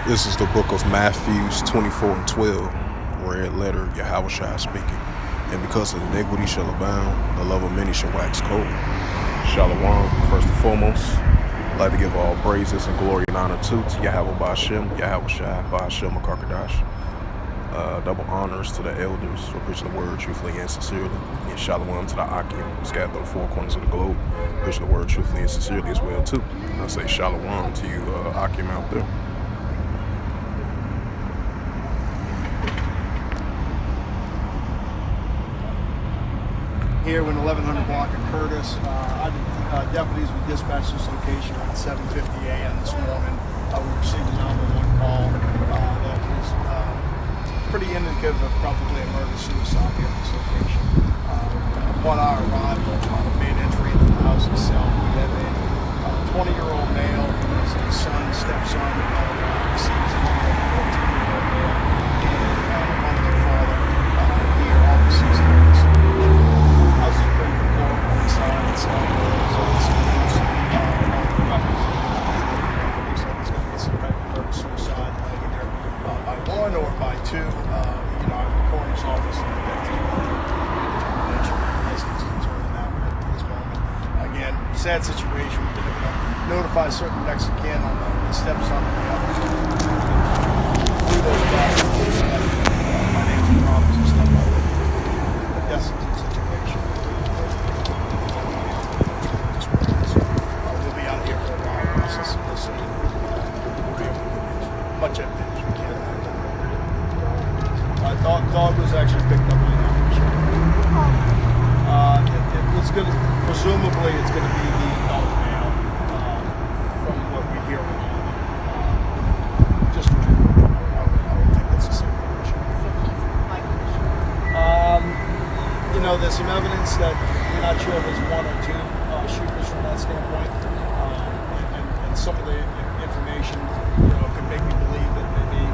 This is the book of Matthew 24 and 12, red letter, Yahushua speaking. And because of iniquity shall abound, the love of many shall wax cold. Shalom, first and foremost, I'd like to give all praises and glory and honor to Yahweh Ba'Shem, Yahushua, Ba'Shem, Akarkadash. Double honors to the elders for preaching the word truthfully and sincerely. And shalom to the Akim, scattered on the four corners of the globe, preaching the word truthfully and sincerely as well too. And I say shalom to you Akim out there. Here in 1100 block of Curtis, deputies were dispatched to this location at 7:50 a.m. this morning. We received a 911 call that was pretty indicative of probably a murder-suicide here at this location. Upon our arrival, made entry into the house itself. We have a 20-year-old male who is a son, stepson of deceased 14-year-old male, and one of their father here, all deceased here at this location. House is pretty deplorable inside itself. So it's on the weapons. Looks like it's going to be some type of murder-suicide, either by one or by two. Our coroner's office and the determination concerning that at this moment. Again, sad situation. We've been able to notify certain next of kin on the stepson of the other. Through those documents, financial problems and stuff like that. But that's the situation. We'll be out here for a while processing this and we'll be able to get as much evidence as we can. Dog was actually picked up by an officer. It's going to, presumably, it's going to be the adult male, from what we hear. Just I would think that's the same condition. There's some evidence that we're not sure if there's one or two shooters from that standpoint, and some of the information, could make me believe that maybe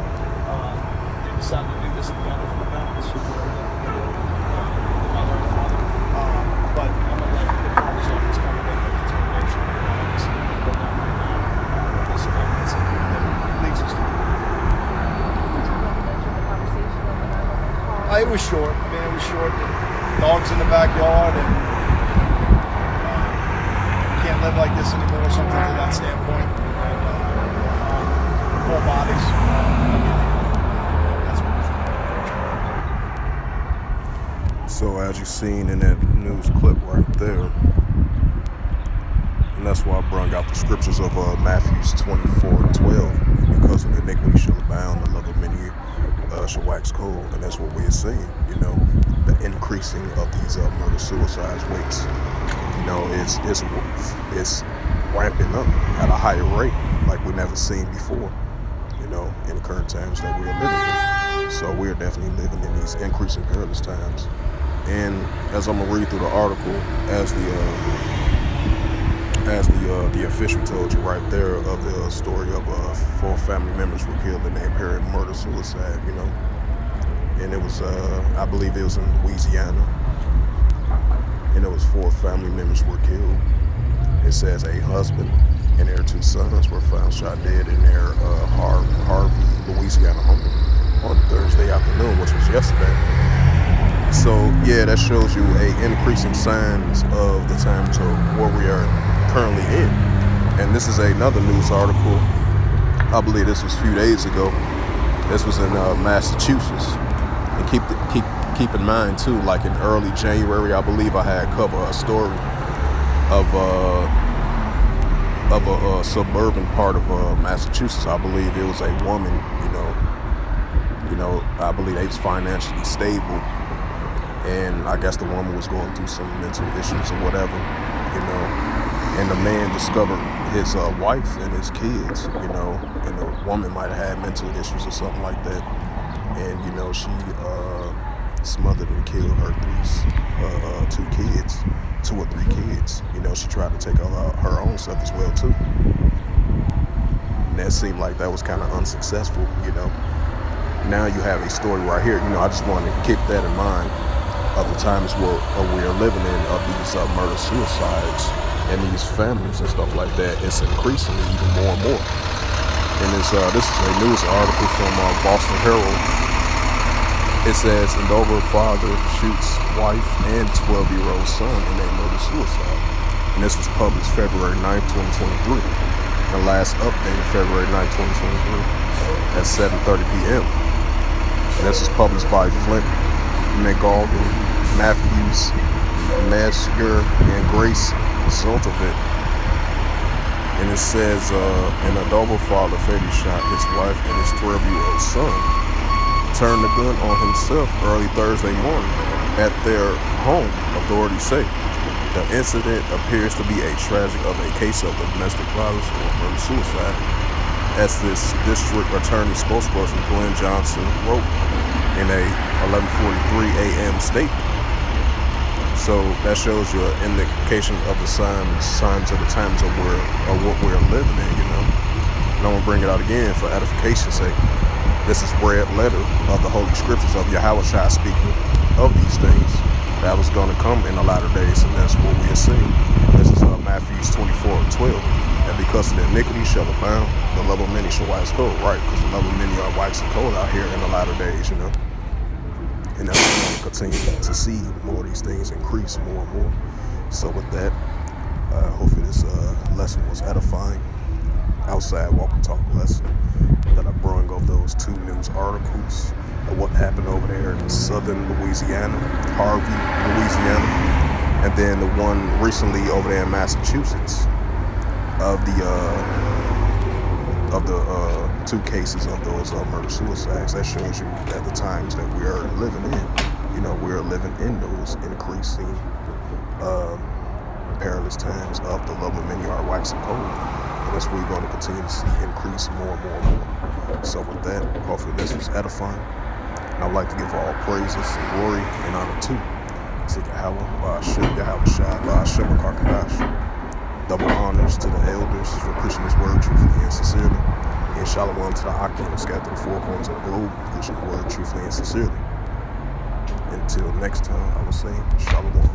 they decided to do this together for the balance of the mother and father. But I'm going to let the coroner's office come in and make a determination on this right now. This evidence that leads us to. It was short. It was short. Dogs in the backyard, and can't live like this anymore. Something to that standpoint. And full bodies. That's what. So as you've seen in that news clip right there, and that's why I brought out the scriptures of Matthew 24 and 12, because of iniquity shall abound, the love of many shall wax cold, and that's what we're seeing, the increasing of these murder-suicides rates. It's ramping up at a higher rate like we've never seen before, in the current times that we're living in. So we're definitely living in these increasing perilous times. And as I'm gonna read through the article, as the official told you right there, of the story of 4 family members were killed in the apparent murder-suicide, and it was I believe it was in Louisiana, and it was 4 family members were killed. It says a husband and their 2 sons were found shot dead in their Harvey, Louisiana home on Thursday afternoon, which was yesterday. So yeah, that shows you increasing signs of the times of where we are currently in. And this is another news article. I believe this was a few days ago. This was in Massachusetts. And keep in mind too, like in early January, I believe I had covered a story of a suburban part of Massachusetts. I believe it was a woman. I believe they was financially stable. And I guess the woman was going through some mental issues or whatever, and the man discovered his wife and his kids, and the woman might have had mental issues or something like that. And, she smothered and killed her 2 kids, 2 or 3 kids. She tried to take her own stuff as well, too. And that seemed like that was kind of unsuccessful, Now you have a story right here. I just wanted to keep that in mind, of the times we are living in, of these murder-suicides and these families and stuff like that. It's increasing even more and more. And this is a news article from Boston Herald. It says Andover father shoots wife and 12-year-old son in a murder-suicide. And this was published February 9th, 2023. And last updated February 9th, 2023 at 7:30 p.m. And this was published by Flint, McGaugan, Matthews, Mesger, and Grace Zoltovit. And it says an Andover father fatally shot his wife and his 12-year-old son, turned the gun on himself early Thursday morning at their home, authorities say. The incident appears to be a tragedy of a case of domestic violence or murder-suicide, as this district attorney spokesperson Glenn Johnson wrote in a 11:43 a.m. statement. So that shows you an indication of the signs of the times of what we're living in, you know. And I'm gonna bring it out again for edification's sake. This is red letter of the Holy Scriptures of Yahweh Shai speaking of these things that was going to come in the latter days, and that's what we are seeing. This is Matthew 24:12. And because of the iniquity shall abound, the love of many shall wax cold, right? Because the love of many are waxing cold out here in the latter days, you know. And that's what we're going to continue to see more of these things increase more and more. So with that, hopefully this lesson was edifying. Outside walk and talk lesson that I brought of those two news articles of what happened over there in southern Louisiana, Harvey, Louisiana, and then the one recently over there in Massachusetts of the two cases of those murder-suicides. That shows you at the times that we are living in. You know, we are living in those increasing perilous times of the love of many are waxing cold. And that's what we're going to continue to see increase more and more and more. So with that, hopefully this was edifying. And I'd like to give all praises and glory and honor to Yahweh, Yahweh Shai, Hashem Karkadash. Double honors to the elders for preaching this word truthfully and sincerely. And shalom to the Akim scattered to the four corners of the globe, preaching the word truthfully and sincerely. Until next time, I will say shalom.